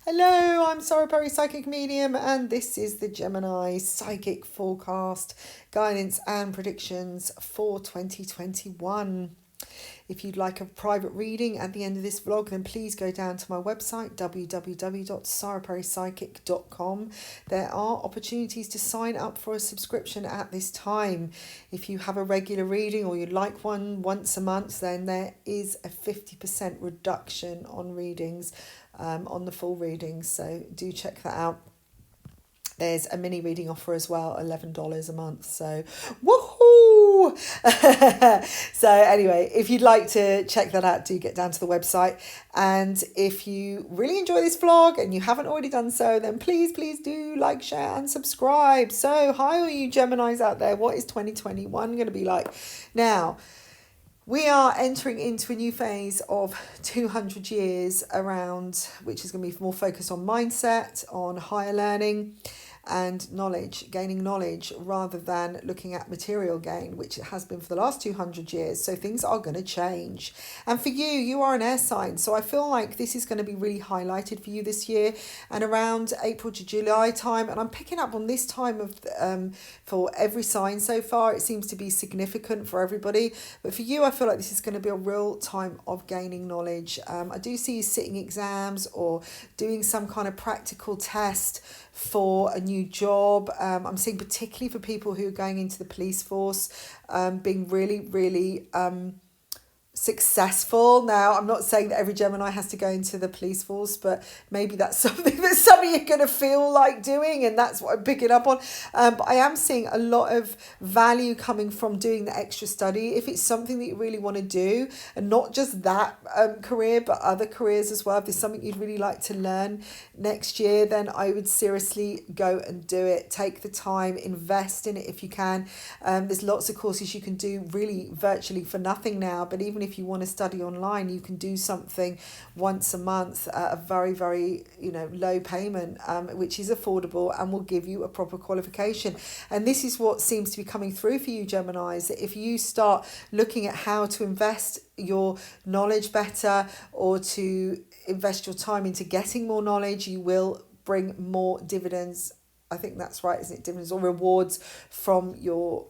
Hello, I'm Sara Psychic Medium, and this is the Gemini Psychic Forecast Guidance and Predictions for 2021. If you'd like a private reading at the end of this vlog, then please go down to my website www.saraperrypsychic.com. There are opportunities to sign up for a subscription at this time. If you have a regular reading or you'd like one once a month, then there is a 50% reduction on readings, on the full readings. So do check that out. There's a mini reading offer as well, $11 a month. So, woohoo! So anyway, if you'd like to check that out, do get down to the website. And if you really enjoy this vlog and you haven't already done so, then please do like, share and subscribe. So hi all you Geminis out there. What is 2021 going to be like? Now, we are entering into a new phase of 200 years around, which is going to be more focused on mindset, on higher learning and knowledge, gaining knowledge rather than looking at material gain, which it has been for the last 200 years. So things are going to change. And for you, you are an air sign. So I feel like this is going to be really highlighted for you this year and around April to July time. And I'm picking up on this time of for every sign so far. It seems to be significant for everybody. But for you, I feel like this is going to be a real time of gaining knowledge. I do see you sitting exams or doing some kind of practical test for a new job. I'm seeing particularly for people who are going into the police force, being really successful. Now, I'm not saying that every Gemini has to go into the police force, but maybe that's something that some of you are going to feel like doing, and that's what I'm picking up on. But I am seeing a lot of value coming from doing the extra study. If it's something that you really want to do, and not just that career, but other careers as well, if there's something you'd really like to learn next year, then I would seriously go and do it. Take the time, invest in it if you can. There's lots of courses you can do really virtually for nothing now, but even if you want to study online, you can do something once a month at a very low payment, which is affordable and will give you a proper qualification. And this is what seems to be coming through for you Geminis, that if you start looking at how to invest your knowledge better or to invest your time into getting more knowledge, you will bring more dividends. I think that's right, isn't it? Dividends or rewards from your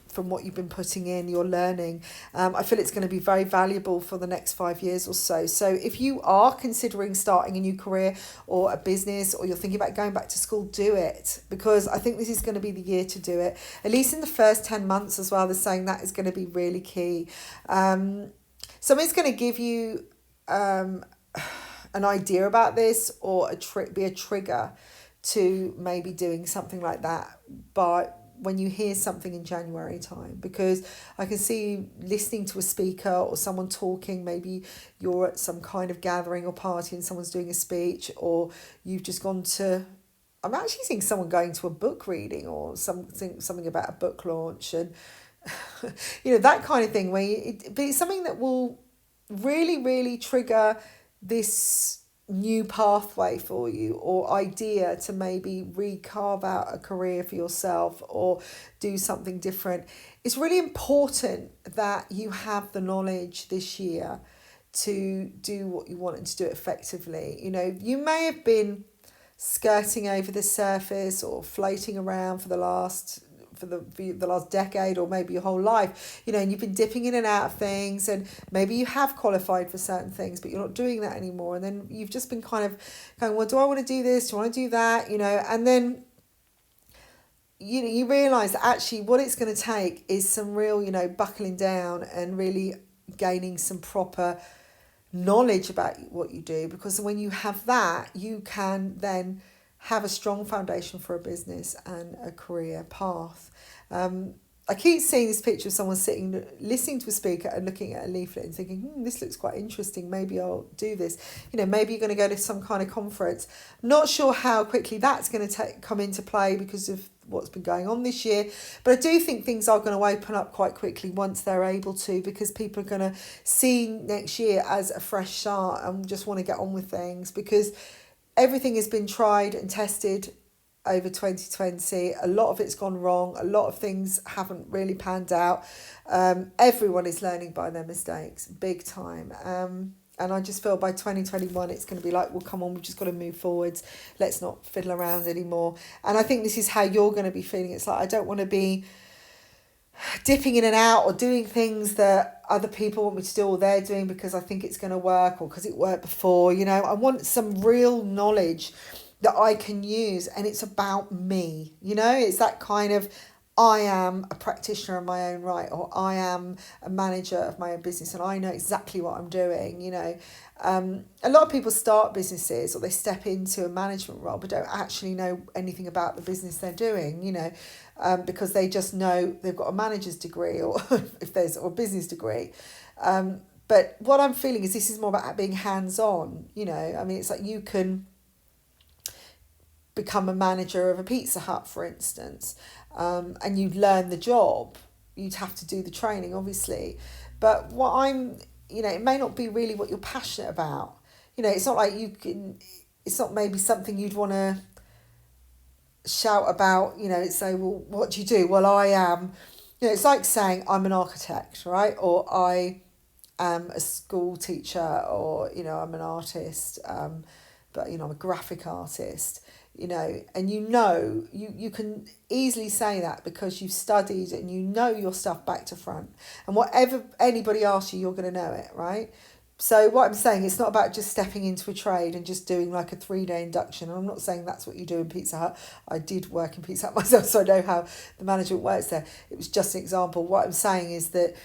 from what you've been putting in, your learning. I feel it's going to be very valuable for the next 5 years or so. So if you are considering starting a new career or a business, or you're thinking about going back to school, do it, because I think this is going to be the year to do it. At least in the first 10 months as well, they're saying that is going to be really key. Somebody's going to give you an idea about this, or be a trigger to maybe doing something like that. But when you hear something in January time, because I can see you listening to a speaker or someone talking, maybe you're at some kind of gathering or party and someone's doing a speech, or you've just gone to, I'm actually seeing someone going to a book reading or something about a book launch, and that kind of thing, where but it's something that will really trigger this new pathway for you, or idea to maybe carve out a career for yourself or do something different. It's really important that you have the knowledge this year to do what you want and to do it effectively. You may have been skirting over the surface or floating around for the last decade, or maybe your whole life, and you've been dipping in and out of things, and maybe you have qualified for certain things, but you're not doing that anymore. And then you've just been kind of going, well, do I want to do this? Do I want to do that? And then you realise that actually what it's going to take is some real, buckling down and really gaining some proper knowledge about what you do, because when you have that, you can then have a strong foundation for a business and a career path. I keep seeing this picture of someone sitting, listening to a speaker and looking at a leaflet and thinking, this looks quite interesting. Maybe I'll do this. Maybe you're going to go to some kind of conference. Not sure how quickly that's going to come into play because of what's been going on this year. But I do think things are going to open up quite quickly once they're able to, because people are going to see next year as a fresh start and just want to get on with things, because everything has been tried and tested over 2020. A lot of it's gone wrong. A lot of things haven't really panned out. Everyone is learning by their mistakes, big time. And I just feel by 2021, it's going to be like, well, come on, we've just got to move forwards. Let's not fiddle around anymore. And I think this is how you're going to be feeling. It's like, I don't want to be dipping in and out or doing things that other people want me to do or they're doing because I think it's going to work or because it worked before. I want some real knowledge that I can use, and it's about me. It's that kind of, I am a practitioner in my own right, or I am a manager of my own business and I know exactly what I'm doing. A lot of people start businesses or they step into a management role but don't actually know anything about the business they're doing, because they just know they've got a manager's degree or if there's or a business degree. But what I'm feeling is this is more about being hands-on. It's like you can become a manager of a Pizza Hut, for instance, and you'd learn the job. You'd have to do the training, obviously. But it may not be really what you're passionate about. It's not like it's not maybe something you'd want to shout about, say, well, what do you do? Well, I am, it's like saying I'm an architect, right? Or I am a school teacher, or, I'm an artist, but, I'm a graphic artist. And you can easily say that because you've studied and your stuff back to front. And whatever anybody asks you, you're going to know it, right? So what I'm saying, it's not about just stepping into a trade and just doing like a 3-day induction. And I'm not saying that's what you do in Pizza Hut. I did work in Pizza Hut myself, so I know how the management works there. It was just an example. What I'm saying is that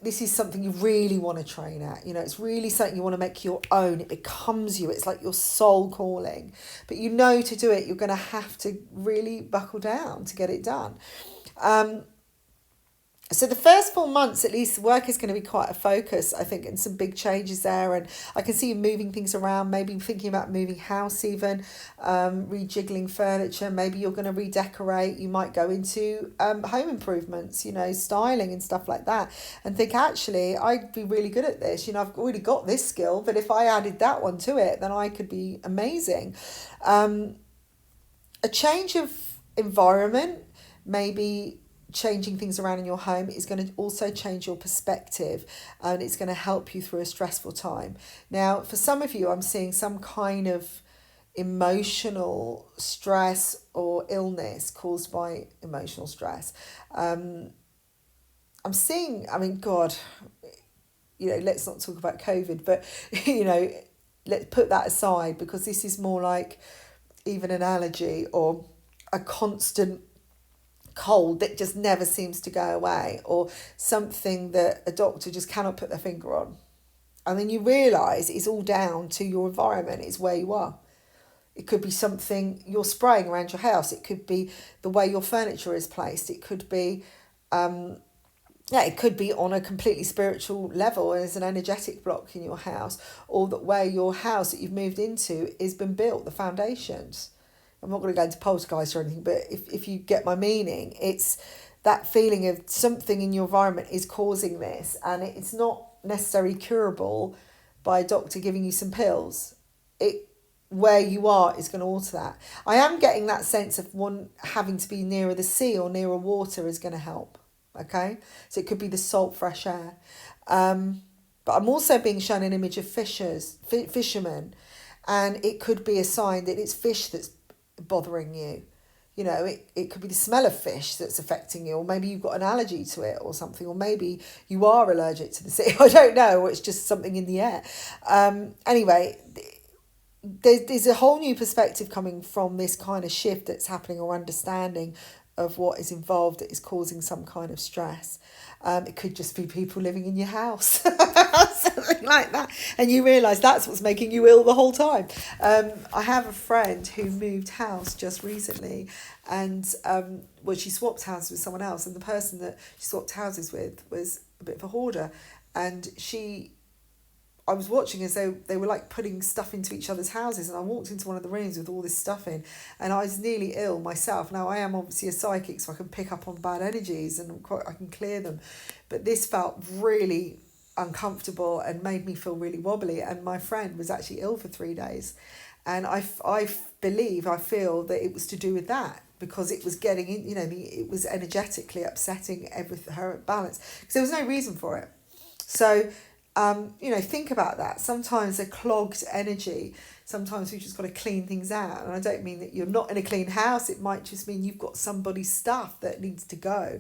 this is something you really want to train at. It's really something you want to make your own. It becomes you. It's like your soul calling. But to do it, you're going to have to really buckle down to get it done. So the first 4 months, at least, work is going to be quite a focus, I think, and some big changes there. And I can see you moving things around, maybe thinking about moving house even, rejiggling furniture. Maybe you're going to redecorate. You might go into home improvements, styling and stuff like that, and think, actually, I'd be really good at this. I've already got this skill, but if I added that one to it, then I could be amazing. A change of environment, maybe changing things around in your home, is going to also change your perspective, and it's going to help you through a stressful time. Now, for some of you, I'm seeing some kind of emotional stress or illness caused by emotional stress. I'm seeing, God, let's not talk about COVID, but, let's put that aside, because this is more like even an allergy or a constant cold that just never seems to go away, or something that a doctor just cannot put their finger on. And then you realise it's all down to your environment, it's where you are. It could be something you're spraying around your house. It could be the way your furniture is placed. It could be, it could be on a completely spiritual level, as an energetic block in your house, or that where your house that you've moved into has been built, the foundations. I'm not going to go into poltergeist or anything, but if you get my meaning, it's that feeling of something in your environment is causing this, and it's not necessarily curable by a doctor giving you some pills. Where you are is going to alter that. I am getting that sense of one having to be nearer the sea or nearer water is going to help. Okay, so it could be the salt, fresh air. But I'm also being shown an image of fishermen, and it could be a sign that it's fish that's bothering you. It could be the smell of fish that's affecting you, or maybe you've got an allergy to it or something, or maybe you are allergic to the sea. I don't know, or it's just something in the air. Anyway, there's a whole new perspective coming from this kind of shift that's happening, or understanding of what is involved that is causing some kind of stress. It could just be people living in your house, something like that, and you realise that's what's making you ill the whole time. I have a friend who moved house just recently, and she swapped houses with someone else, and the person that she swapped houses with was a bit of a hoarder, and I was watching as they were like putting stuff into each other's houses, and I walked into one of the rooms with all this stuff in, and I was nearly ill myself. Now, I am obviously a psychic, so I can pick up on bad energies and I can clear them, but this felt really uncomfortable and made me feel really wobbly, and my friend was actually ill for 3 days, and I feel that it was to do with that, because it was getting in, it was energetically upsetting her balance, because there was no reason for it. So Think about that. Sometimes a clogged energy, sometimes we've just got to clean things out. And I don't mean that you're not in a clean house, it might just mean you've got somebody's stuff that needs to go.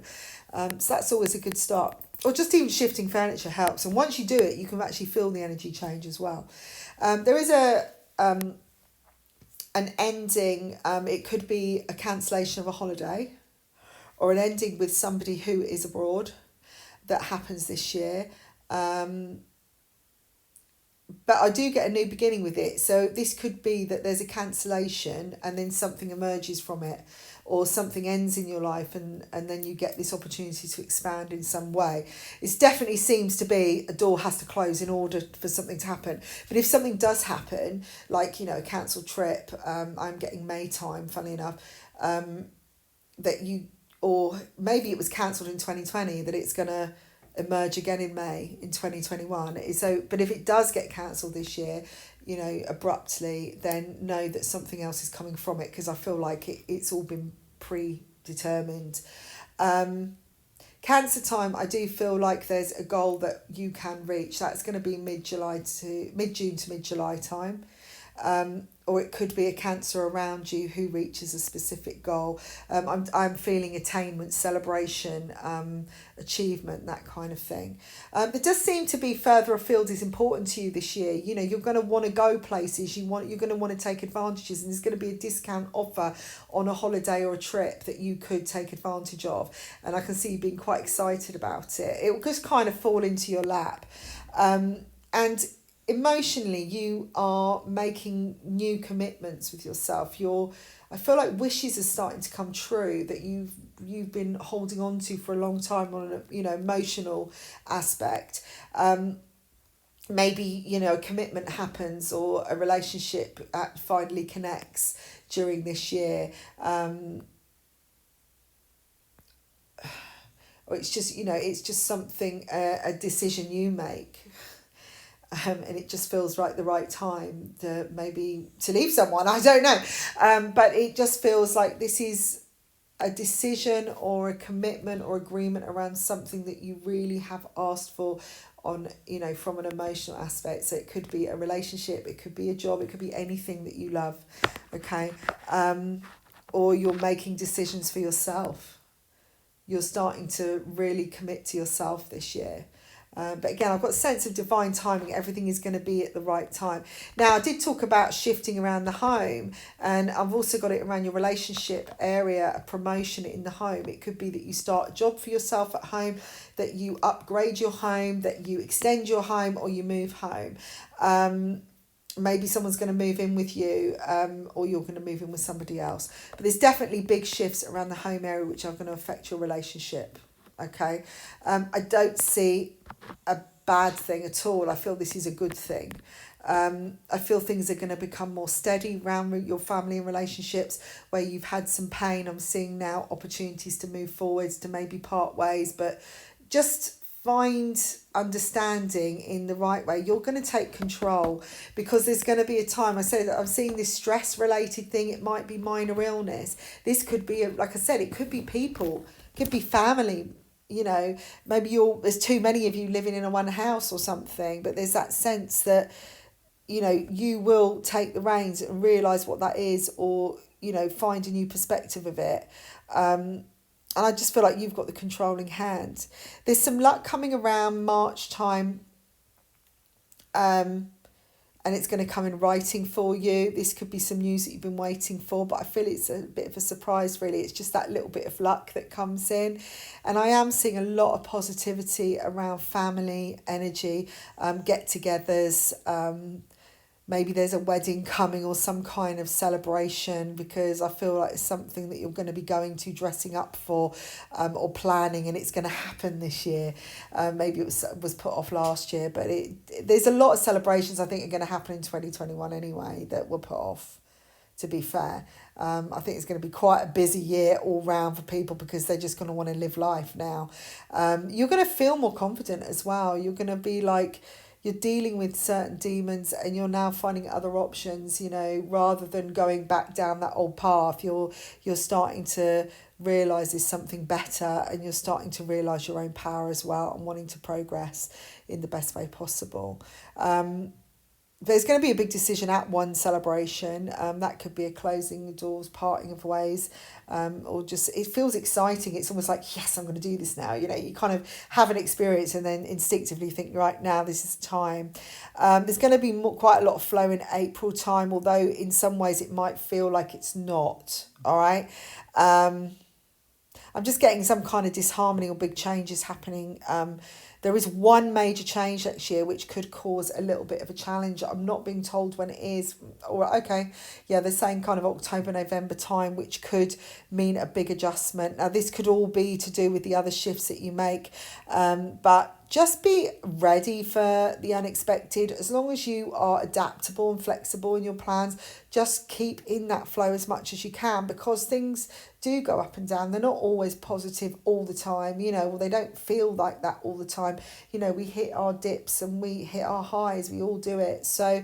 So that's always a good start. Or just even shifting furniture helps. And once you do it, you can actually feel the energy change as well. There is an ending, it could be a cancellation of a holiday or an ending with somebody who is abroad that happens this year. But I do get a new beginning with it. So this could be that there's a cancellation and then something emerges from it, or something ends in your life and then you get this opportunity to expand in some way. It definitely seems to be a door has to close in order for something to happen. But if something does happen, like, a cancelled trip, I'm getting May time, funny enough, or maybe it was cancelled in 2020, that it's going to emerge again in May in 2021. So, but if it does get cancelled this year, abruptly, then know that something else is coming from it, because I feel like it's all been predetermined. Cancer time, I do feel like there's a goal that you can reach. That's going to be mid-June to mid-July time. Or it could be a Cancer around you who reaches a specific goal. I'm feeling attainment, celebration, achievement, that kind of thing. There does seem to be further afield is important to you this year. You're going to want to go places. You're going to want to take advantages, and there's going to be a discount offer on a holiday or a trip that you could take advantage of. And I can see you being quite excited about it. It will just kind of fall into your lap. And emotionally, you are making new commitments with yourself. I feel like wishes are starting to come true that you've been holding on to for a long time on an emotional aspect. Maybe a commitment happens, or a relationship finally connects during this year. Or it's just something, a decision you make. And it just feels like the right time to leave someone. I don't know. But it just feels like this is a decision or a commitment or agreement around something that you really have asked for on, from an emotional aspect. So it could be a relationship, it could be a job, it could be anything that you love. Okay. Or you're making decisions for yourself. You're starting to really commit to yourself this year. But again, I've got a sense of divine timing. Everything is going to be at the right time. Now, I did talk about shifting around the home, and I've also got it around your relationship area, a promotion in the home. It could be that you start a job for yourself at home, that you upgrade your home, that you extend your home, or you move home. Maybe someone's going to move in with you, or you're going to move in with somebody else. But there's definitely big shifts around the home area which are going to affect your relationship. Okay, I don't see a bad thing at all. I feel this is a good thing. I feel things are going to become more steady around your family and relationships where you've had some pain. I'm seeing now opportunities to move forwards, to maybe part ways, but just find understanding in the right way. You're going to take control, because there's going to be a time. I say that I'm seeing this stress related thing. It might be minor illness. This could be, like I said, it could be people, it could be family. Maybe there's too many of you living in a one house or something, but there's that sense that, you will take the reins and realise what that is, or, find a new perspective of it. And I just feel like you've got the controlling hand. There's some luck coming around March time. And it's going to come in writing for you. This could be some news that you've been waiting for, but I feel it's a bit of a surprise, really. It's just that little bit of luck that comes in. And I am seeing a lot of positivity around family energy, get-togethers. Maybe there's a wedding coming or some kind of celebration, because I feel like it's something that you're going to be going to, dressing up for, or planning, and it's going to happen this year. Maybe it was put off last year, but there's a lot of celebrations I think are going to happen in 2021 anyway that were put off, to be fair. I think it's going to be quite a busy year all round for people, because they're just going to want to live life now. You're going to feel more confident as well. You're going to be like, you're dealing with certain demons and you're now finding other options, you know, rather than going back down that old path. You're starting to realize there's something better, and you're starting to realize your own power as well, and wanting to progress in the best way possible. There's going to be a big decision at one celebration. That could be a closing the doors, parting of ways, or just it feels exciting. It's almost like, yes, I'm going to do this now. You know, you kind of have an experience and then instinctively think, right now, this is the time. There's going to be quite a lot of flow in April time, although in some ways it might feel like it's not. All right. I'm just getting some kind of disharmony or big changes happening. There is one major change next year which could cause a little bit of a challenge. I'm not being told when it is. Or okay, yeah, they're saying kind of October, November time, which could mean a big adjustment. Now, this could all be to do with the other shifts that you make, but just be ready for the unexpected. As long as you are adaptable and flexible in your plans, just keep in that flow as much as you can, because things do go up and down. They're not always positive all the time, you know, well, they don't feel like that all the time. You know, we hit our dips and we hit our highs, we all do it. So,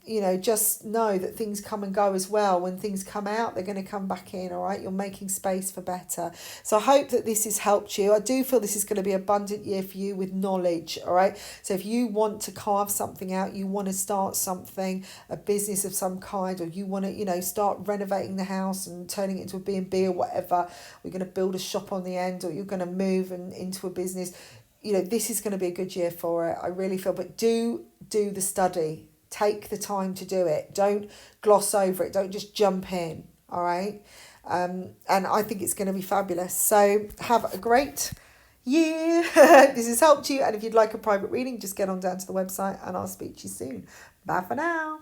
you know, just know that things come and go as well. When things come out, they're going to come back in, all right? You're making space for better. So I hope that this has helped you. I do feel this is going to be an abundant year for you with knowledge, all right? So if you want to carve something out, you want to start something, a business of some kind, or you want to, you know, start renovating the house and turning it into a B&B or whatever, we're going to build a shop on the end, or you're going to move into a business, you know, this is going to be a good year for it. I really feel, but do the study. Take the time to do it. Don't gloss over it. Don't just jump in, all right? And I think it's going to be fabulous. So have a great year. This has helped you. And if you'd like a private reading, just get on down to the website and I'll speak to you soon. Bye for now.